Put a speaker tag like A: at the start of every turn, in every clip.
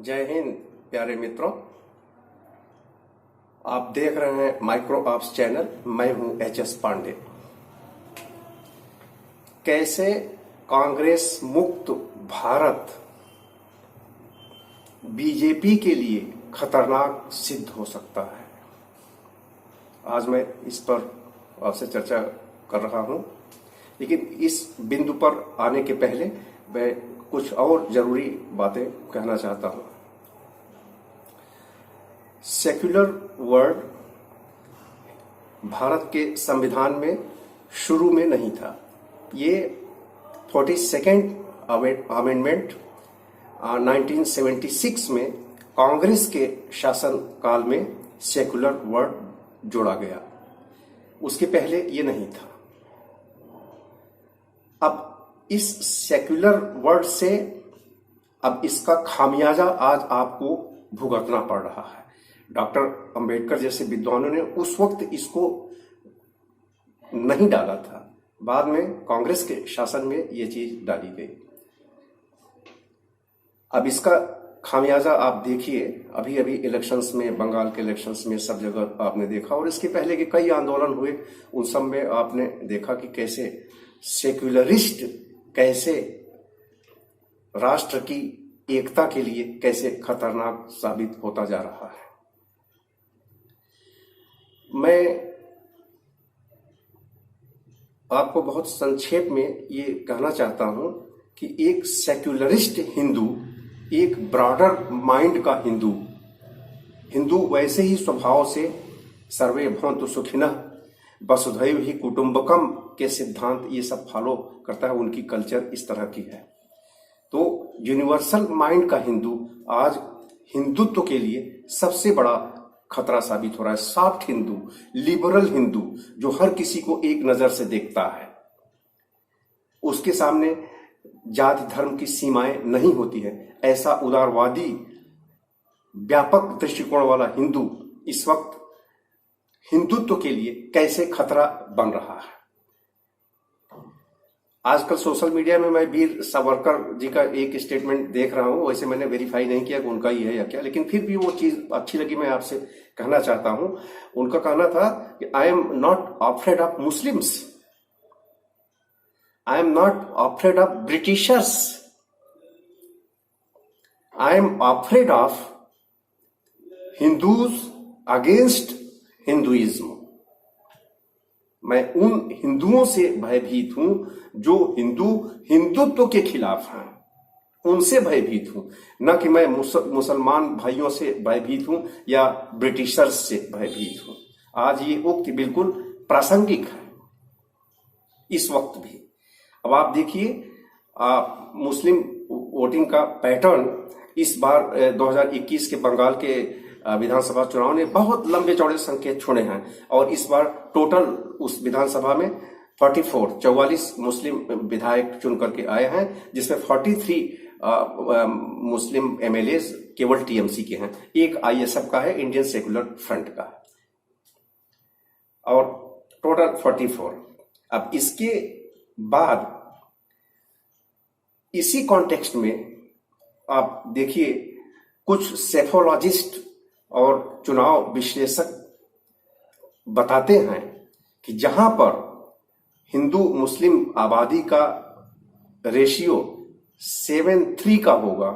A: जय हिंद प्यारे मित्रों। आप देख रहे हैं माइक्रो ऑप्स चैनल। मैं हूं एच.एस. पांडे। कैसे कांग्रेस मुक्त भारत बीजेपी के लिए खतरनाक सिद्ध हो सकता है, आज मैं इस पर आपसे चर्चा कर रहा हूं। लेकिन इस बिंदु पर आने के पहले मैं कुछ और जरूरी बातें कहना चाहता हूं। सेक्युलर वर्ड भारत के संविधान में शुरू में नहीं था। ये 42nd अमेंडमेंट 1976 में कांग्रेस के शासन काल में सेक्युलर वर्ड जोड़ा गया, उसके पहले ये नहीं था। अब इस सेक्युलर वर्ड से अब इसका खामियाजा आज आपको भुगतना पड़ रहा है। डॉक्टर अंबेडकर जैसे विद्वानों ने उस वक्त इसको नहीं डाला था, बाद में कांग्रेस के शासन में ये चीज डाली गई। अब इसका खामियाजा आप देखिए, अभी अभी इलेक्शंस में, बंगाल के इलेक्शंस में सब जगह आपने देखा, और इसके पहले के कई आंदोलन हुए, उन सब में आपने देखा कि कैसे सेक्युलरिस्ट कैसे राष्ट्र की एकता के लिए कैसे खतरनाक साबित होता जा रहा है। मैं आपको बहुत संक्षेप में ये कहना चाहता हूं कि एक सेक्युलरिस्ट हिंदू, एक ब्रॉडर माइंड का हिंदू वैसे ही स्वभाव से सर्वे भवन्तु सुखिनः वसुधैव ही कुटुंबकम के सिद्धांत ये सब फॉलो करता है, उनकी कल्चर इस तरह की है। तो यूनिवर्सल माइंड का हिंदू आज हिंदुत्व के लिए सबसे बड़ा खतरा साबित हो रहा है। सॉफ्ट हिंदू, लिबरल हिंदू, जो हर किसी को एक नजर से देखता है, उसके सामने जाति धर्म की सीमाएं नहीं होती है, ऐसा उदारवादी व्यापक दृष्टिकोण वाला हिंदू इस वक्त हिंदुत्व के लिए कैसे खतरा बन रहा है। आजकल सोशल मीडिया में मैं वीर सावरकर जी का एक स्टेटमेंट देख रहा हूं, वैसे मैंने वेरीफाई नहीं किया कि उनका ही है या क्या, लेकिन फिर भी वो चीज अच्छी लगी, मैं आपसे कहना चाहता हूं। उनका कहना था कि I am not afraid of Muslims, I am not afraid of Britishers, I am afraid of Hindus against Hinduism. मैं उन हिंदुओं से भयभीत हूं जो हिंदुत्व के खिलाफ हैं, उनसे भयभीत हूं, न कि मैं मुसलमान भाइयों से भयभीत हूं या ब्रिटिशर्स से भयभीत हूं। आज ये उक्ति बिल्कुल प्रासंगिक है इस वक्त भी। अब आप देखिए मुस्लिम वोटिंग का पैटर्न इस बार 2021 के बंगाल के विधानसभा चुनाव ने बहुत लंबे चौड़े संकेत छोड़े हैं, और इस बार टोटल उस विधानसभा में 44 मुस्लिम विधायक चुन करके आए हैं, जिसमें 43 मुस्लिम एमएलए केवल टीएमसी के हैं, एक आईएसएफ का है, इंडियन सेक्युलर फ्रंट का, और टोटल 44। अब इसके बाद इसी कॉन्टेक्स्ट में आप देखिए, कुछ सेफोलॉजिस्ट और चुनाव विश्लेषक बताते हैं कि जहां पर हिंदू मुस्लिम आबादी का रेशियो 7:3 का होगा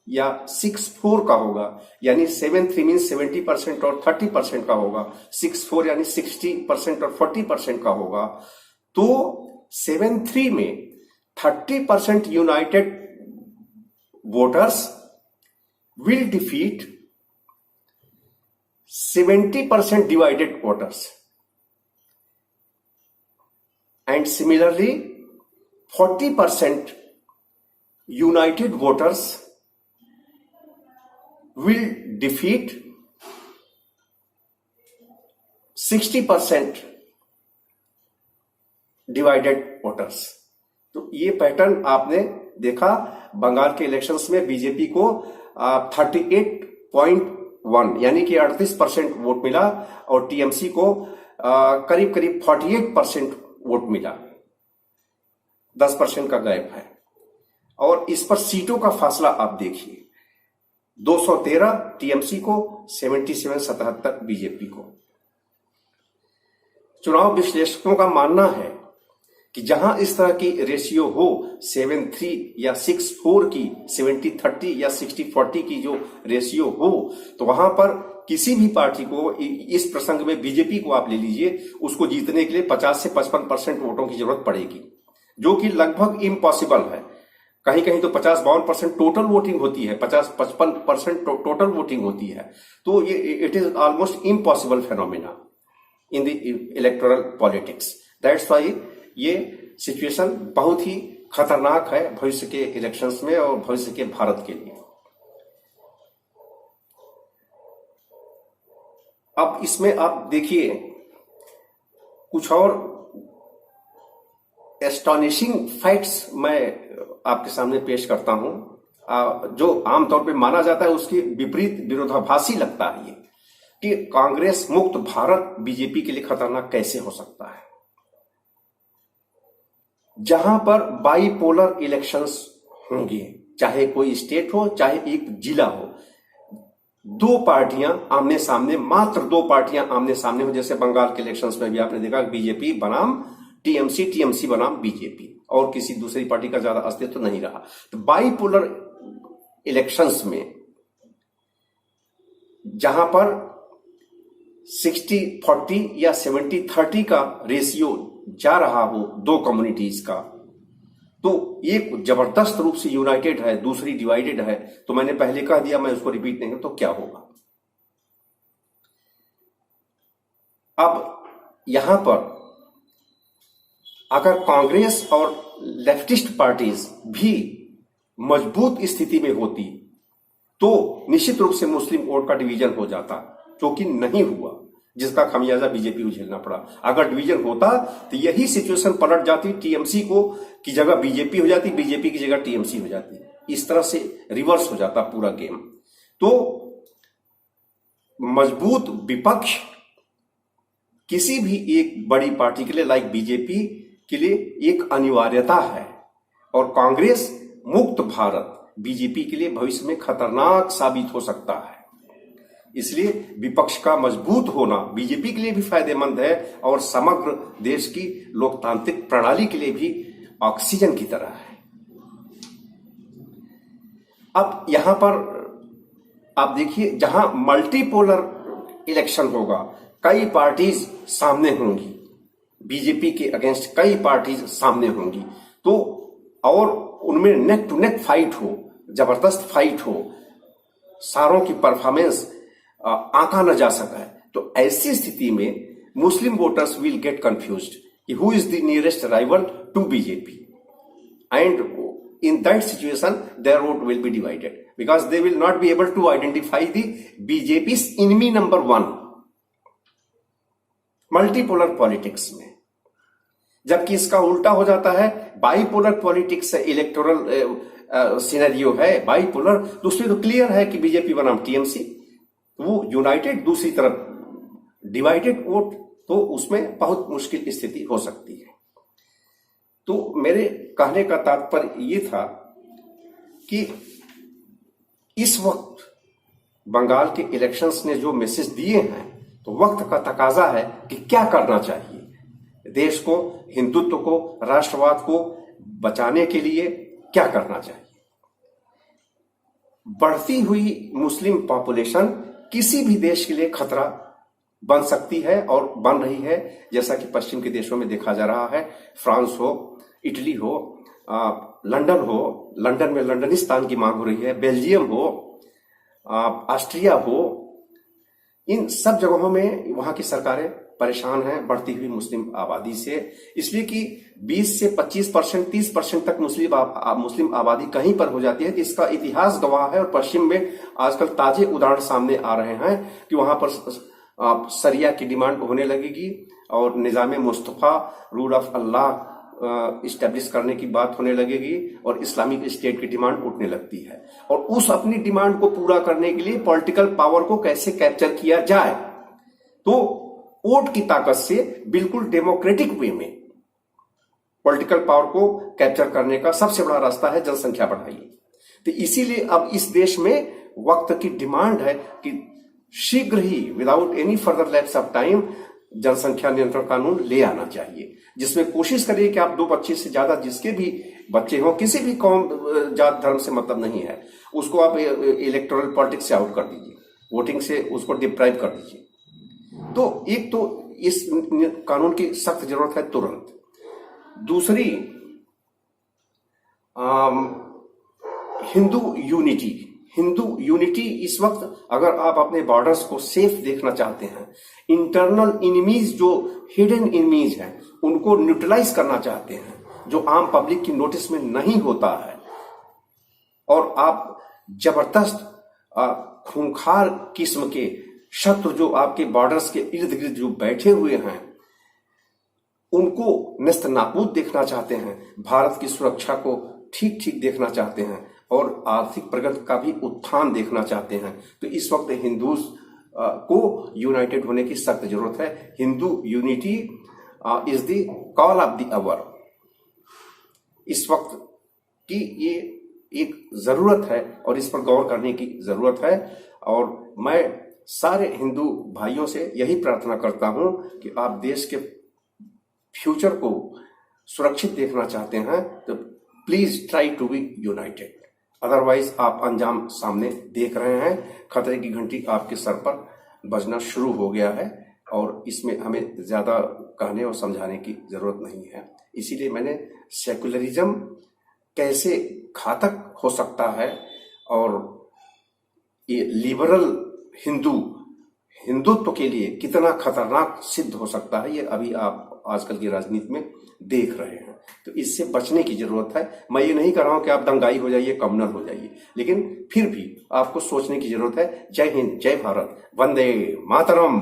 A: या 6:4 का होगा, यानी 7:3 मीन्स 70% और 30% का होगा, 6:4 यानी 60% और 40% का होगा, तो 7:3 में 30% United voters will defeat 70% divided voters, and similarly 40% united voters will defeat 60% divided voters। तो ये पैटर्न आपने देखा बंगाल के इलेक्शंस में बीजेपी को 38.1 यानी कि 38% वोट मिला, और टीएमसी को करीब करीब 48% वोट मिला, 10% का गैप है। और इस पर सीटों का फासला आप देखिए, 213 टीएमसी को, 77 बीजेपी को। चुनाव विश्लेषकों का मानना है कि जहां इस तरह की रेशियो हो 7-3 या 6-4 की, 70-30 या 60-40 की जो रेशियो हो, तो वहां पर किसी भी पार्टी को, इस प्रसंग में बीजेपी को आप ले लीजिए, उसको जीतने के लिए 50 से 55% वोटों की जरूरत पड़ेगी, जो कि लगभग इम्पॉसिबल है। कहीं कहीं तो 50-52% टोटल वोटिंग होती है, 50-55% टोटल वोटिंग होती है। तो ये it is almost impossible phenomena in the electoral politics. That's why ये सिचुएशन बहुत ही खतरनाक है भविष्य के इलेक्शंस में और भविष्य के भारत के लिए। अब इसमें आप देखिए कुछ और एस्टॉनिशिंग फैक्ट्स मैं आपके सामने पेश करता हूं, जो आमतौर पे माना जाता है उसके विपरीत विरोधाभासी लगता है ये, कि कांग्रेस मुक्त भारत बीजेपी के लिए खतरनाक कैसे हो सकता है। जहां पर बाइपोलर इलेक्शंस होंगे, चाहे कोई स्टेट हो चाहे एक जिला हो, दो पार्टियां आमने सामने, मात्र दो पार्टियां आमने सामने हो, जैसे बंगाल के इलेक्शंस में भी आपने देखा बीजेपी बनाम टीएमसी, टीएमसी बनाम बीजेपी, और किसी दूसरी पार्टी का ज्यादा अस्तित्व तो नहीं रहा। तो बाइपोलर इलेक्शंस में जहां पर 60-40 या 70-30 का रेशियो जा रहा हो दो कम्युनिटीज का, तो एक जबरदस्त रूप से यूनाइटेड है, दूसरी डिवाइडेड है। तो मैंने पहले कह दिया, मैं उसको रिपीट नहीं करूं, तो क्या होगा। अब यहां पर अगर कांग्रेस और लेफ्टिस्ट पार्टीज भी मजबूत स्थिति में होती तो निश्चित रूप से मुस्लिम वोट का डिवीजन हो जाता, जो कि नहीं हुआ, जिसका खमियाजा बीजेपी को झेलना पड़ा। अगर डिवीजन होता तो यही सिचुएशन पलट जाती, टीएमसी को की जगह बीजेपी हो जाती, बीजेपी की जगह टीएमसी हो जाती, इस तरह से रिवर्स हो जाता पूरा गेम। तो मजबूत विपक्ष किसी भी एक बड़ी पार्टी के लिए, लाइक बीजेपी के लिए, एक अनिवार्यता है, और कांग्रेस मुक्त भारत बीजेपी के लिए भविष्य में खतरनाक साबित हो सकता है। इसलिए विपक्ष का मजबूत होना बीजेपी के लिए भी फायदेमंद है और समग्र देश की लोकतांत्रिक प्रणाली के लिए भी ऑक्सीजन की तरह है। अब यहां पर आप देखिए, जहां मल्टीपोलर इलेक्शन होगा, कई पार्टीज सामने होंगी, बीजेपी के अगेंस्ट कई पार्टीज सामने होंगी, तो और उनमें नेक टू नेक फाइट हो, जबरदस्त फाइट हो, सारों की परफॉर्मेंस आंका न जा सका है, तो ऐसी स्थिति में Muslim voters will get confused कि who is the nearest rival to BJP, and in that situation their vote will be divided because they will not be able to identify the BJP's enemy number one multipolar politics में। जबकि इसका उल्टा हो जाता है, bipolar politics electoral scenario है bipolar, दूसरी तो क्लियर है कि बीजेपी बनाम टीएमसी, वो यूनाइटेड, दूसरी तरफ डिवाइडेड वोट, तो उसमें बहुत मुश्किल स्थिति हो सकती है। तो मेरे कहने का तात्पर्य ये था कि इस वक्त बंगाल के इलेक्शंस ने जो मैसेज दिए हैं, तो वक्त का तकाजा है कि क्या करना चाहिए, देश को, हिंदुत्व को, राष्ट्रवाद को बचाने के लिए क्या करना चाहिए। बढ़ती हुई मुस्लिम पॉपुलेशन किसी भी देश के लिए खतरा बन सकती है और बन रही है, जैसा कि पश्चिम के देशों में देखा जा रहा है। फ्रांस हो, इटली हो, लंदन हो, लंदन में लंदनिस्तान की मांग हो रही है, बेल्जियम हो, ऑस्ट्रिया हो, इन सब जगहों में वहां की सरकारें परेशान हैं बढ़ती हुई मुस्लिम आबादी से, इसलिए कि 20 से 25%, 30% तक मुस्लिम आबादी कहीं पर हो जाती है। तो इसका इतिहास गवाह है, और पश्चिम में आजकल ताजे उदाहरण सामने आ रहे हैं कि वहां पर शरिया की डिमांड होने लगेगी और निजाम मुस्तफा, रूल ऑफ अल्लाह इस्टेब्लिश करने की बात होने लगेगी, और इस्लामिक स्टेट की डिमांड उठने लगती है। और उस अपनी डिमांड को पूरा करने के लिए पॉलिटिकल पावर को कैसे कैप्चर किया जाए, तो वोट की ताकत से बिल्कुल डेमोक्रेटिक वे में पॉलिटिकल पावर को कैप्चर करने का सबसे बड़ा रास्ता है जनसंख्या बढ़ाइए। तो इसीलिए अब इस देश में वक्त की डिमांड है कि शीघ्र ही without any further lapse of time जनसंख्या नियंत्रण कानून ले आना चाहिए, जिसमें कोशिश करिए कि आप 2 बच्चे से ज्यादा जिसके भी बच्चे हों, किसी भी कौम जात धर्म से मतलब नहीं है, उसको आप इलेक्टोरल पॉलिटिक्स से आउट कर दीजिए, वोटिंग से उसको डिप्राइव कर दीजिए। तो एक तो इस कानून की सख्त जरूरत है तुरंत। दूसरी, हिंदू यूनिटी इस वक्त अगर आप अपने बॉर्डर्स को सेफ देखना चाहते हैं, इंटरनल इनिमीज जो हिडन इनिमीज हैं उनको न्यूट्रलाइज करना चाहते हैं, जो आम पब्लिक की नोटिस में नहीं होता है, और आप जबरदस्त खूंखार किस्म के शत्रु जो आपके बॉर्डर्स के इर्द गिर्द जो बैठे हुए हैं उनको नेस्त नाबूद देखना चाहते हैं, भारत की सुरक्षा को ठीक ठीक देखना चाहते हैं और आर्थिक प्रगति का भी उत्थान देखना चाहते हैं, तो इस वक्त हिंदू को यूनाइटेड होने की सख्त जरूरत है। Hindu unity is the call of the hour. इस वक्त की ये एक जरूरत है और इस पर गौर करने की जरूरत है, और मैं सारे हिंदू भाइयों से यही प्रार्थना करता हूं कि आप देश के फ्यूचर को सुरक्षित देखना चाहते हैं तो please try to be united, otherwise आप अंजाम सामने देख रहे हैं। खतरे की घंटी आपके सर पर बजना शुरू हो गया है और इसमें हमें ज्यादा कहने और समझाने की जरूरत नहीं है। इसीलिए मैंने सेकुलरिज्म कैसे घातक हो सकता है और ये लिबरल हिंदुत्व के लिए कितना खतरनाक सिद्ध हो सकता है, ये अभी आप आजकल की राजनीति में देख रहे हैं। तो इससे बचने की जरूरत है। मैं ये नहीं कर रहा हूं कि आप दंगाई हो जाइए, कम्युनल हो जाइए, लेकिन फिर भी आपको सोचने की जरूरत है। जय हिंद, जय भारत, वंदे मातरम।